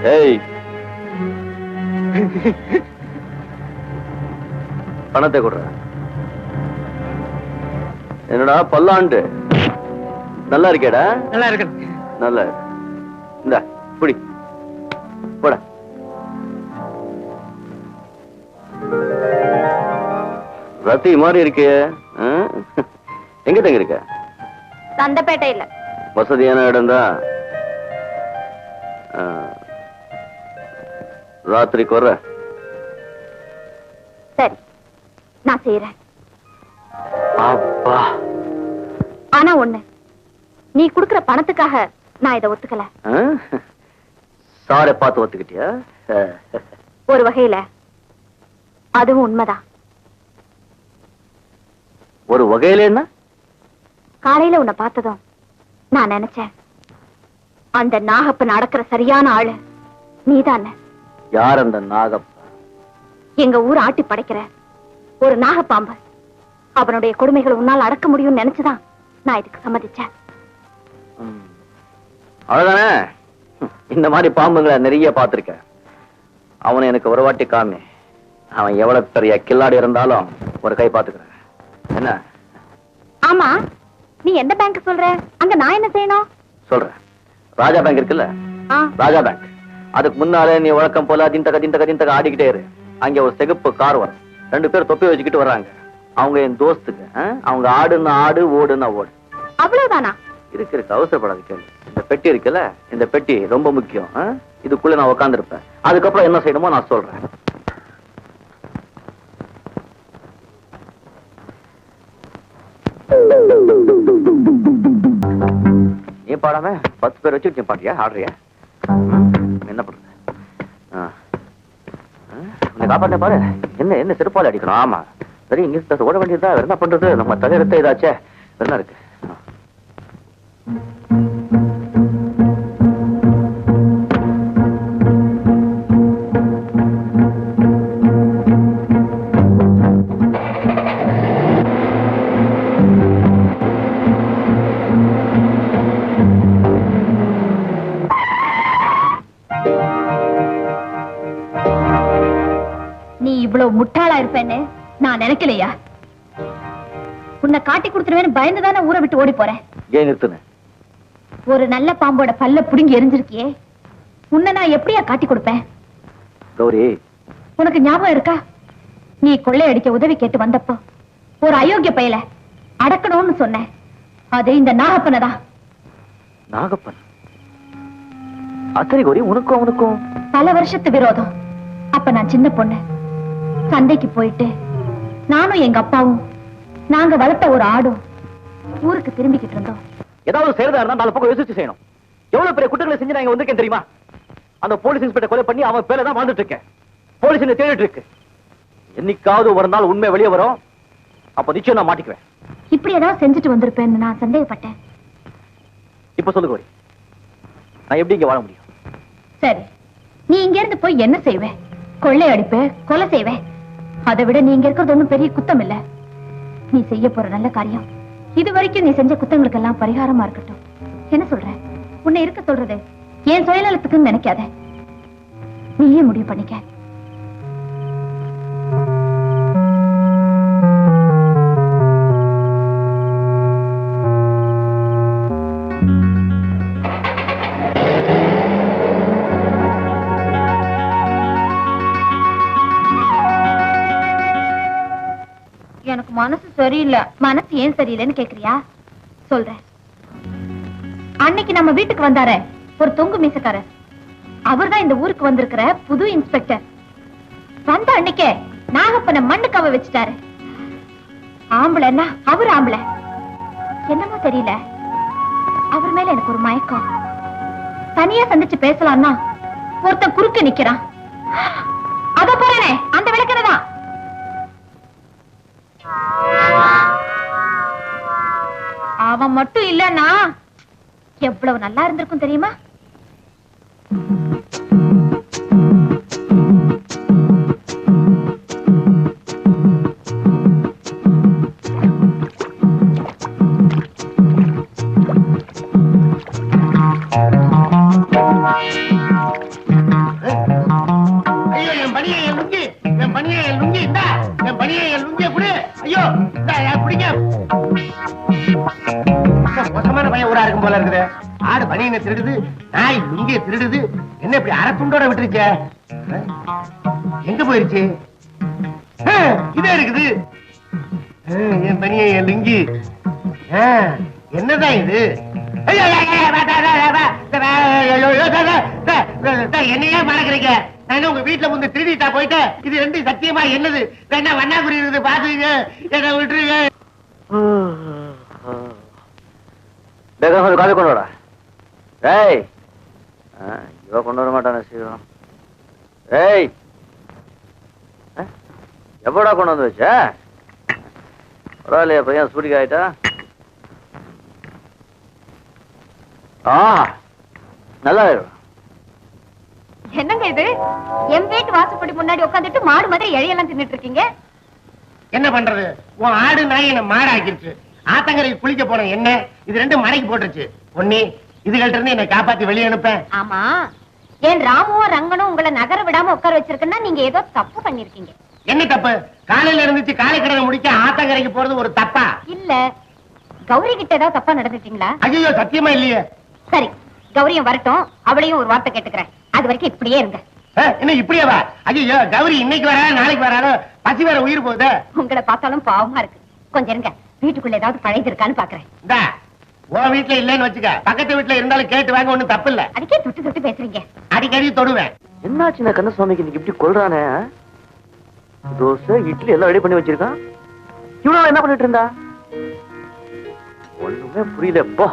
ஏய், பணத்தை கொடுற. என்னடா பல்லாண்டு, நல்லா இருக்கேடா? நல்லா இருக்கு. நல்லா இந்த புடி போட. ரத்தி மாதிரி இருக்கே, எங்க தங்க இருக்க? சந்தப்பேட்டையில. வசதியான இடம் தான். ராத்திரிக்கு வர்ற. சரி, நான் செய்யறேன். அப்பா, ஆனா ஒண்ணு, நீ குடுக்கற பணத்துக்காக நான் இதை ஒத்துக்கல. சாரை பார்த்து ஒத்துக்கிட்டியா? ஒரு வகையில அதுவும் உண்மைதான். ஒரு வகையில என்ன? காலையில உன்னை பார்த்ததும் நான் நினைச்சேன், அந்த நாகப்ப நடக்கிற சரியான ஆளு நீதானே. யார் அந்த நாகப்ப? எங்க ஊர் ஆட்டி படைக்கிற ஒரு நாகப்பாம்பு. அவனுடைய கொடுமைகளை உன்னால் அடக்க முடியும்னு நினைச்சுதான் நான் இதுக்கு சம்மதிச்சேன். அவ்வளவுதானே? இந்த மாதிரி பாம்புங்களை நிறைய பார்த்திருக்கேன். அவனை எனக்கு ஒரு வாட்டி காமி. அவன் எவ்வளவு பெரிய கில்லாடி இருந்தாலும் ஒரு கை பார்த்துக்கிறேன். என்ன? ஆமா, நீ எந்த பேங்க் சொல்ற? அங்க நான் என்ன செய்யணும்? சொல்றேன். ராஜா பேங்க் இருக்குல்ல, ராஜா பேங்க். அதுக்கு முன்னாலே நீ வழக்கம் போல திண்டக ஆடிக்கிட்டே இரு. அங்க ஒரு சிகப்பு கார் வரும். 2 பேர் தொப்பி வச்சுக்கிட்டு வர்றாங்க. அவங்க என் தோஸ்துக்கு. அவங்க ஆடுன்னா ஆடு, ஓடுன்னா ஓடு. அவ்வளவுதானா? இருக்கு, அவசரப்படாது கேள்வி. இந்த பெட்டி இருக்குல்ல, இந்த பெட்டி ரொம்ப முக்கியம். இதுக்குள்ள நான் உட்கார்ந்து இருப்பேன். அதுக்கப்புறம் என்ன செய்யணுமோ நான் சொல்றேன். நீ பாடாம 10 பேர் வச்சு நீ பாட்டியா ஆடுறியா? என்ன பண்ற? உன்னை காப்பாற்ற பாரு. என்ன செருப்பால் அடிக்கணும்? ஆமா, சரி, இங்க ஓட வேண்டியதா. என்ன பண்றது? நம்ம தலையெடுத்த இதாச்சே. என்ன இருக்கு? இவ்வளவு முட்டாளா இருப்பேன்னு நான் நினைக்கலையா? உன்னை காட்டி கொடுத்துருவேன்னு பயந்துதானே ஊரை விட்டு ஓடி போறேன். ஏன் நிறுத்துன? ஒரு நல்ல பாம்போட பல்ல புடுங்கி எரிஞ்சிருக்கியே, உன்னை நான் எப்படியா காட்டி கொடுப்பேன்? கௌரி, உனக்கு ஞாபகம் இருக்கா? நீ கொள்ளையடிக்க உதவி கேட்டு வந்தப்போ ஒரு அயோக்கிய பயல அடக்கணும்னு சொன்னேன். அது இந்த நாகப்பனை தான். நாகப்பன்? அத்தனை கௌரி, உனக்கும் அவனுக்கும் பல வருஷத்து விரோதம். அப்ப நான் சின்ன பொண்ணு. சந்தைக்கு போயிட்டு நானும் எங்க அப்பாவும் நாங்க வளர்த்த ஒரு ஆடும் ஊருக்கு திரும்பிக்கிட்டு இருந்தோம். ஏதாவது செய்யறதா இருந்தா 4 பக்கம் யோசிச்சு செய்யணும். எவ்வளவு பெரிய குற்றங்களை செஞ்சு நான் இங்க வந்திருக்கேன் தெரியுமா? அந்த போலீஸ் இன்ஸ்பெக்டர் கொலை பண்ணி அவன் பேரை தான் வாழ்ந்துட்டு இருக்கேன். போலீஸ் என்ன தேடிட்டு இருக்கு. என்னைக்காவது ஒரு நாள் உண்மை வெளியே வரும். அப்ப நிச்சயம் நான் மாட்டிக்குவேன். இப்படி ஏதாவது செஞ்சுட்டு வந்திருப்பேன்னு நான் சந்தேகப்பட்டேன். இப்ப சொல்லு கோரி, நான் எப்படி இங்க வாழ முடியும்? சரி, நீ இங்க இருந்து போய் என்ன செய்வே? கொள்ளை அடிப்ப, கொலை செய்வே. அதை விட நீ இங்க இருக்கிறது ஒண்ணும் பெரிய குத்தம் இல்ல. நீ செய்ய போற நல்ல காரியம் இதுவரைக்கும் நீ செஞ்ச குத்தங்களுக்கு எல்லாம் பரிகாரமா இருக்கட்டும். என்ன சொல்ற? உன்னை இருக்க சொல்றது என் சுயநலத்துக்குன்னு நினைக்காத. நீயே முடிவு பண்ணிக்க. எனக்கு மனசு சரியில்லை. மனசு ஏன் சரியில்லைன்னு கேக்குறியா? சொல்றேன். அன்னைக்கு நம்ம வீட்டுக்கு வந்தாரே ஒரு தொங்கு மீசக்காரர், அவர்தான் இந்த ஊருக்கு வந்திருக்கிற புது இன்ஸ்பெக்டர். வந்த அன்னைக்கே நாகப்பனை மண்ணு கவ வச்சுட்டாரு. ஆம்பளைன்னா அவர் ஆம்பளை. என்னமோ தெரியல, அவர் மேல எனக்கு ஒரு மயக்கம். தனியா சந்திச்சு பேசலாம்னா ஒருத்தன் குறுக்க நிக்கிறான். அத போறேனே அந்த விளக்கறதான். அவன் மட்டும் இல்லன்னா எவ்வளவு நல்லா இருந்திருக்கும் தெரியுமா? போல இருக்குது. ஆடு பனியனை திருடுது, நாய் லுங்கிய திருடுது. என்ன இப்படி அரை துண்டோட விட்டுருச்ச? எங்க போயிருச்சு? இதே இருக்குது. என் பனியன், என் லுங்கி. என்னதான் இது? என்னையே மறக்கிறீங்க? நான் உங்க வீட்டுல வந்து திருடிட்டா போயிட்டு இது ரெண்டு சத்தியமா என்னது? வேணா வண்ணாக்குறி இருக்குது, பாத்துங்க. என்ன விட்டுருங்க. காஃபி கொண்டு வரா. ஏய், இவ கொண்டு வர மாட்டான சிவம். ஏய், எப்படா கொண்டு வந்து வச்ச? பரவாயில்லையா பையன், சூடிக்கு ஆயிட்டா? நல்லா இருக்கும். என்னங்க இது? என் வீட்டு வாசப்படி முன்னாடி உட்காந்துட்டு மாடு மாதிரி இழையெல்லாம் தின்னுட்டு இருக்கீங்க. என்ன பண்றது? உன் ஆடு நாய் என்ன மாடு ஆக்கிருச்சு. ஆத்தங்கரைக்கு குளிக்க போன என்ன இது ரெண்டும் மடைக்கு போட்டுருச்சு. பொன்னி, இதுகள்ட்ட இருந்து என்னை காப்பாத்தி வெளியே அனுப்பேன். ஆமா, ஏன் ராமுவும் ரங்கனும் உங்களை நகர விடாம உட்கார வச்சிருக்குன்னா நீங்க ஏதோ தப்பு பண்ணிருக்கீங்க. என்ன தப்பு? காலையில இருந்துச்சு காலை கடனை முடிக்க ஆத்தங்கரைக்கு போறது ஒரு தப்பா? இல்ல, கௌரி கிட்ட ஏதாவது தப்பா நடந்துட்டீங்களா? ஐயோ, சத்தியமா இல்லையே. சரி, கௌரியும் வரட்டும், அவளையும் ஒரு வார்த்தை கேட்டுக்கிறேன். அது வரைக்கும் இப்படியே இருங்க. என்ன இப்படியே வா? ஐயோ, கௌரி இன்னைக்கு வரா நாளைக்கு வராரோ? பசி வேற உயிர் போகுது. உங்களை பார்த்தாலும் பாவமா இருக்கு. கொஞ்சம் இருங்க, வீட்டுக்குள்ள ஏதாவது பழையது இருக்கான்னு பாக்குறேன். இந்தா, உன் வீட்டுல இல்லன்னு வச்சுக்க, பக்கத்து வீட்டுல இருந்தாலும் கேட்டு வாங்க, ஒண்ணும் தப்பு இல்ல. அதுக்கே தொட்டு தொட்டு பேசுறீங்க. அடிக்கடி தொடுவேன். என்னாச்சு கந்தசுவாமிக்கு இன்னைக்கு இப்படி கொள்றானே? தோசை இட்லி எல்லாம் ரெடி பண்ணி வச்சிருக்கான். இவ்வளவு என்ன பண்ணிட்டு இருந்தா? ஒண்ணுமே புரியல. போ.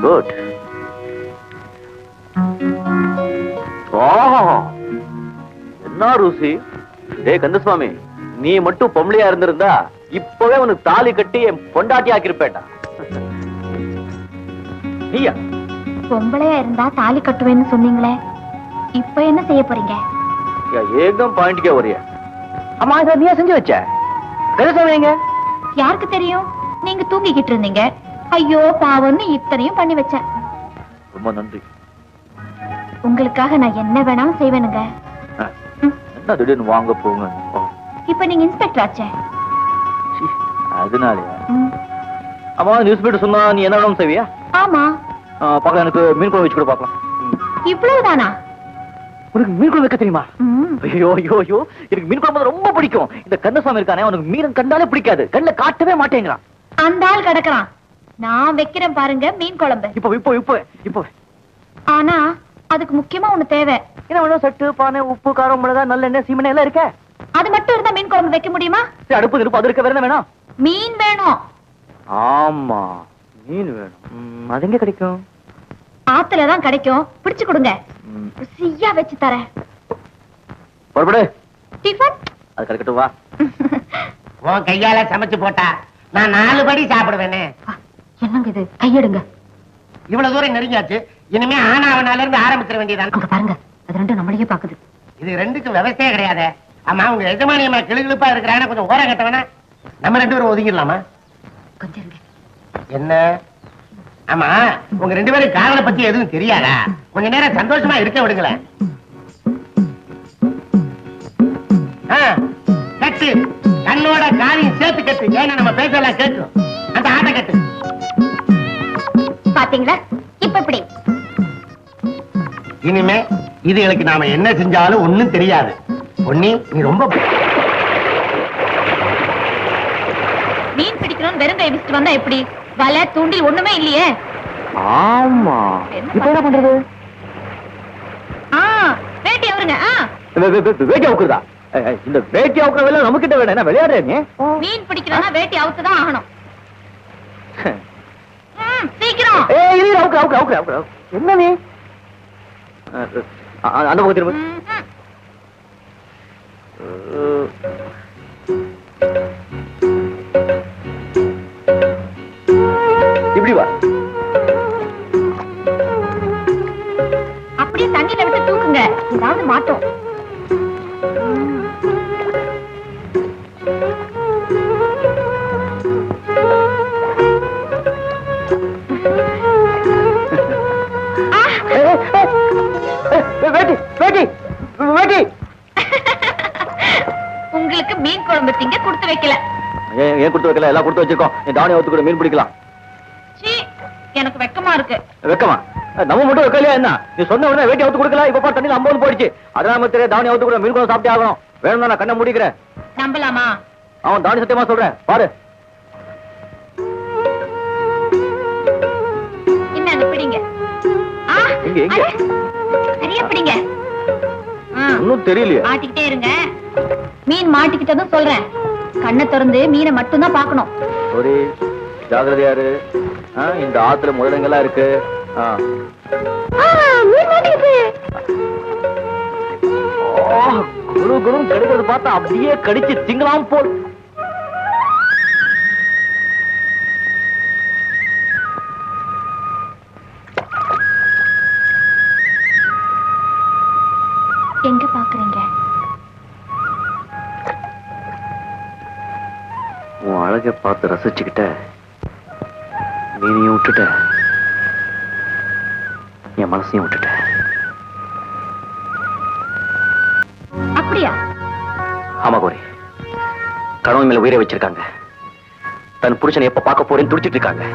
குட். என்ன ருசி! டேய் கந்தசுவாமி, நீ மட்டும் பொம்பளையா இருந்திருந்தா இப்பவே உனக்கு தாலி கட்டி என் பொண்டாட்டி ஆக்கிருப்பேட்டா. நீயா பொம்பளையா இருந்தா தாலி கட்டுவேன்னு சொன்னீங்களே, இப்ப என்ன செய்ய போறீங்க? ஏகம் பாயிண்ட்கே வரியா? அம்மா, இதை நீயா செஞ்சு வச்ச? கந்தசுவாமி எங்க? யாருக்கு தெரியும்? நீங்க தூங்கிக்கிட்டு இருந்தீங்க. ஐயோ பாவம்னு இத்தனையும் பண்ணி வச்சேன். ரொம்ப நன்றி. உங்களுக்காக நான் என்ன வேணாலும் செய்வேனுங்க. என்ன திடீர்னு வாங்க போங்க. இப்ப நீங்க இன்ஸ்பெக்டர் ஆச்சே. அதனாலயா? அம்மா, நியூஸ் பேப்பர் சொன்னா நீ என்ன வேணும் செய்வியா? ஆமா. பார்க்கலாம், எனக்கு மீன் குழம்பு வச்சு கூட பார்க்கலாம். இவ்வளவுதானா? உனக்கு மீன் குழம்பு வைக்க தெரியுமா? ஐயோ ஐயோ ஐயோ, எனக்கு மீன் குழம்பு ரொம்ப பிடிக்கும். இந்த கந்தசுவாமி இருக்கானே, உனக்கு மீன் கண்டாலே பிடிக்காது. கண்ணுல காட்டவே மாட்டேங்கிறான். அந்த ஆள் கிடக்குறான். நான் வைக்கிறேன் பாருங்க மீன் குழம்பு. இப்போ இப்போ இப்போ இப்போ ஆனா அதுக்கு முக்கியமா ஒண்ணு தேவை. என்ன வேணும்? சட்டு, பானை, உப்பு, காரம், மிளகா, நல்லெண்ணெய், சீமெண்ணெய் எல்லாம் இருக்க. அது மட்டும் இருந்தா மீன் குழம்பு வைக்க முடியுமா? அடுப்பு இருப்பு அது இருக்க. வேற என்ன வேணும்? மீன் வேணும். ஆமா, மீன் வேணும். அது எங்க கிடைக்கும்? ஆத்துலதான் கிடைக்கும். பிடிச்சு கொடுங்க, ருசியா வச்சு தரேன். புறப்படு. டிஃபன் அது கிடைக்கட்டும், வா. உன் கையால சமைச்சு போட்டா நான் 4 படி சாப்பிடுவேனே. என்னங்க இது? கையெடுங்க. இவ்வளவு தூரம் நெருங்கியாச்சு. இனிமே ஆனாவனால இருந்து ஆரம்பிச்சிட வேண்டியதான். அங்க பாருங்க, அது ரெண்டும் நம்மளையே பாக்குது. இது ரெண்டுக்கும் விவசாயே கிடையாது. ஆமா, உங்க எஜமானியமா கிளுகிழுப்பா இருக்கிறான கொஞ்சம் ஓரம் கட்டவனா? நம்ம 2 பேரும் ஒதுங்கிடலாமா? கொஞ்சம் இருங்க. என்ன? ஆமா, உங்க 2 பேரும் காதலை பத்தி எதுவும் தெரியாதா? கொஞ்ச நேரம் சந்தோஷமா இருக்க விடுங்களேன். கட்டு, கண்ணோட காரியம் சேர்த்து கட்டு. ஏன்னா நம்ம பேசலாம் கேட்கும். அந்த ஆட்டை கட்டு. பாத்தீங்களா? இப்ப இப்படி. இனிமே இதுகளுக்கு நாம என்ன செஞ்சாலும் ஒண்ணும் தெரியாது. பொன்னி, நீ ரொம்ப மீன் பிடிக்கணும்னு வெறும் கை விசிட்டு வந்தா எப்படி? வலை, தூண்டில் ஒண்ணுமே இல்லையே. ஆமா, இப்ப என்ன பண்றது? வேட்டி அவருங்க. வேட்டி அவுக்குறதா? இந்த வேட்டி அவுக்குற வேலை நம்ம கிட்ட வேணும். என்ன விளையாடுற நீ? மீன் பிடிக்கணும்னா வேட்டி அவுத்துதான் ஆகணும். சீக்கிரம். என்ன நீ அந்த பக்கம் திரும்ப. இப்படி வா. அப்படியே தண்ணியில விட்டு தூக்குங்க, ஏதாவது மாட்டோம். உங்களுக்கு மீன் குழம்பு திங்க ஏன் கொடுத்து வைக்கல? எல்லாம் கொடுத்து வச்சிருக்கோம். நீ தாவணி அவுத்து கூட மீன் பிடிக்கலாம். எனக்கு வெக்கமா இருக்கு. வெக்கமா? நம்ம மட்டும் வைக்கலையா என்ன? நீ சொன்ன உடனே வேட்டி அவுத்து கொடுக்கல. இப்ப தண்ணி 50 போயிடுச்சு. அதனால தெரியாது தாவணி அவுத்து கூட மீன் கூட சாப்பிட்டே ஆகணும். வேணும்னா நான் கண்ணை முடிக்கிறேன். நம்பலாமா? அவன் தாவணி சத்தியமா சொல்றேன் பாரு. என்ன பிடிங்க. எங்க எங்க? சரியா பிடிங்க. ஒன்னும் தெரியலையே. மாட்டிக்கிட்டே இருங்க. மீன் மாட்டிக்கிட்டதும் சொல்றேன். கண்ணை திறந்து மீனை மட்டும் தான் பாக்கணும். ஒரு ஜாகிரதையா இரு. இந்த ஆத்துல முதலங்கள்லாம் இருக்கு. மீன் மாட்டிக்கிட்டு. குரு குரு கடிக்கிறது பார்த்தா அப்படியே கடிச்சு திங்கலாம் போல். எங்க பாக்குறீங்க? உன் அழகை பார்த்து ரசிச்சுக்கிட்ட மீனையும் விட்டுட்ட, என் மனசையும் விட்டுட்ட. அப்படியா? ஆமா கோரி, கணவன் மேல உயிரை வச்சிருக்காங்க. தன் புருஷனை எப்ப பார்க்க போறேன்னு துடிச்சிட்டு இருக்காங்க.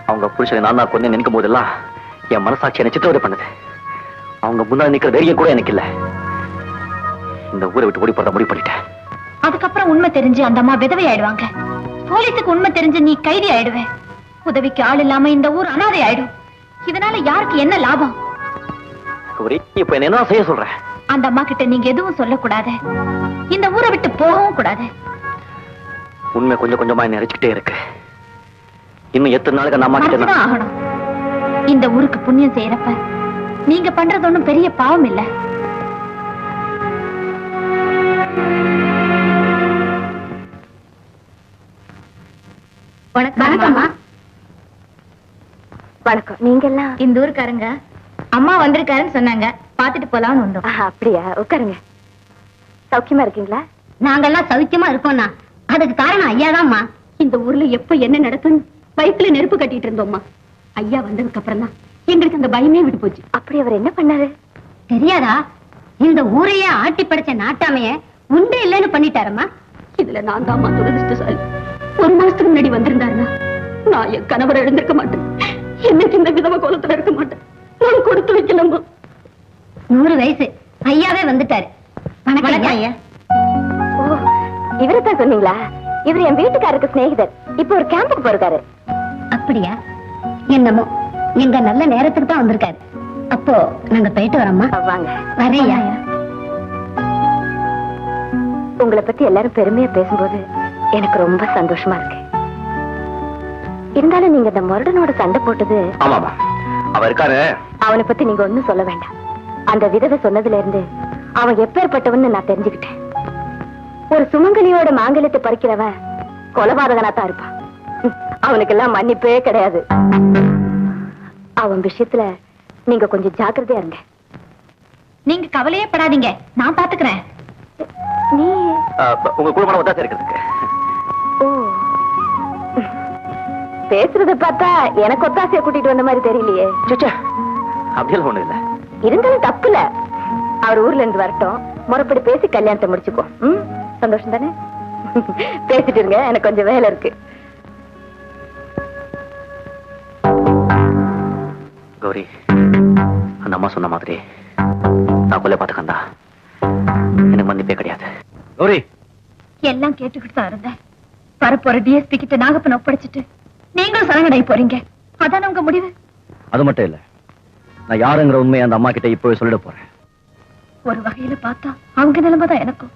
அவங்க புருஷனை நான் தான் கொண்டு நினைக்கும் போதெல்லாம் என் மனசாட்சி என்னை சித்திரவதை பண்ணுது. அவங்க முன்னாடி நிக்கிற தைரியம் கூட எனக்கு இல்ல. இந்த ஊரை விட்டு ஓடி போறத முடிவு பண்ணிட்டேன். அதுக்கப்புறம் உண்மை தெரிஞ்சு அந்த அம்மா விதவை ஆயிடுவாங்க. போலீஸுக்கு உண்மை தெரிஞ்சு நீ கைதி ஆயிடுவே. உதவிக்கு ஆள் இல்லாம இந்த ஊர் அனாதை ஆயிடும். இதனால யாருக்கு என்ன லாபம்? இப்ப என்ன செய்ய சொல்ற? அந்த அம்மா கிட்ட நீங்க எதுவும் சொல்லக்கூடாது. இந்த ஊரை விட்டு போகவும் கூடாது. உண்மை கொஞ்சம் கொஞ்சமா நிறைச்சுக்கிட்டே இருக்கு. இன்னும் எத்தனை நாளுக்கு அந்த அம்மா கிட்ட ஆகணும். இந்த ஊருக்கு புண்ணியம் செய்யறப்ப நீங்க பண்றது ஒண்ணும் பெரிய பாவம் இல்ல. வணக்கம். வணக்கம். நீங்க எல்லாம் இந்த ஊருக்காரங்க. அம்மா வந்திருக்காருன்னு சொன்னாங்க, பாத்துட்டு போலாம்னு வந்தோம். அப்படியா? உட்காருங்க. சௌக்கியமா இருக்கீங்களா? நாங்கெல்லாம் சௌக்கியமா இருக்கோம்னா அதுக்கு காரணம் ஐயாதான்மா. இந்த ஊர்ல எப்ப என்ன நடக்குன்னு வயிற்றுல நெருப்பு கட்டிட்டு இருந்தோம்மா. ஐயா வந்ததுக்கு அப்புறம் தான் எங்களுக்கு அந்த பயமே விட்டு போச்சு. அப்படி அவர் என்ன பண்ணாரு தெரியாதா? இந்த ஊரையே ஆட்டி படைச்ச நாட்டாமைய உண்டே இல்லைன்னு பண்ணிட்டாரம்மா. இதுல நான் தான்மா துரதிருஷ்டசாலி. ஒரு மாசத்துக்கு முன்னாடி வந்திருந்தாருன்னா நான் என் கணவரை எழுந்திருக்க மாட்டேன். என்னைக்கு இந்த விதவ கோலத்துல இருக்க மாட்டேன். நான் கொடுத்து வைக்கலம்மா. 100 வயசு ஐயாவே வந்துட்டாரு. வணக்கம் ஐயா. ஓ, இவரைத்தான் சொன்னீங்களா? இவர் என் வீட்டுக்காரருக்கு சிநேகிதர். இப்ப ஒரு கேம்புக்கு போறாரு. அப்படியா? என்னமோ எங்க நல்ல நேரத்துக்கு தான் வந்திருக்காரு. அப்போ நாங்க போயிட்டு வரோம்மா. வாங்க. வரையா? உங்களை பத்தி எல்லாரும் பெருமையா பேசும்போது எனக்கு ரொம்ப சந்தோஷமா இருக்கு. இருந்தாலும் நீங்க இந்த முரடனோட சண்டை போட்டது. ஆமாமா, அவ இருக்காரு. அவனை பத்தி நீங்க ஒண்ணும் சொல்ல வேண்டாம். அந்த விதவை சொன்னதுல இருந்து அவன் எப்பேற்பட்டவன்னு நான் தெரிஞ்சுக்கிட்டேன். ஒரு சுமங்கலியோட மாங்கல்யத்தை பறிக்கிறவன் கொலபாதகனா தான் இருப்பான். அவனுக்கெல்லாம் மன்னிப்பே கிடையாது. அவன் விஷயத்துல நீங்க கொஞ்சம் ஜாக்கிரதையா இருங்க. நீங்க கவலையே படாதீங்க, நான் பாத்துக்கிறேன். நீ உங்க குடும்பம் ஒத்தாசை இருக்கிறதுக்கு. ஓ, பேசுறத பார்த்தா எனக்கு ஒத்தாசைய கூட்டிட்டு வந்த மாதிரி தெரியலையே. அப்படியெல்லாம் ஒண்ணு இல்ல. இருந்தாலும் தப்பு இல்ல. அவர் ஊர்ல இருந்து வரட்டும், முறைப்படி பேசி கல்யாணத்தை முடிச்சுக்கோ. சந்தோஷம் தானே? பேசிட்டு இருங்க, எனக்கு கொஞ்சம் வேலை இருக்கு. கௌரி, அந்த அம்மா சொன்ன மாதிரி நான் கொல்ல பாத்துக்கண்டா. எனக்கு மன்னிப்பே கிடையாது. கௌரி, எல்லாம் கேட்டுக்கிட்டு தான் இருந்தேன். வரப்போற டிஎஸ்பி கிட்ட நாகப்பன் ஒப்படைச்சிட்டு நீங்களும் சரணடை போறீங்க. அதான உங்க முடிவு? அது மட்டும் இல்ல, நான் யாருங்கிற உண்மையை அந்த அம்மா கிட்ட இப்பவே சொல்லிட போறேன். ஒரு வகையில பார்த்தா அவங்க நிலைமைதான் எனக்கும்.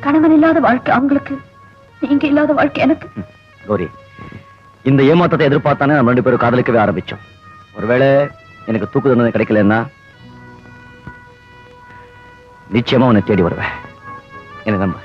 கணவன் இல்லாத வாழ்க்கை அவங்களுக்கு, நீங்க இல்லாத வாழ்க்கை எனக்கு. கௌரி, இந்த ஏமாற்றத்தை எதிர்பார்த்தானே நம்ம 2 பேரும் காதலிக்கவே ஆரம்பிச்சோம். ஒருவேளை எனக்கு தூக்கு தண்டனை கிடைக்கலன்னா நிச்சயமா உன்னை தேடி வருவேன். எனக்கு நம்ப.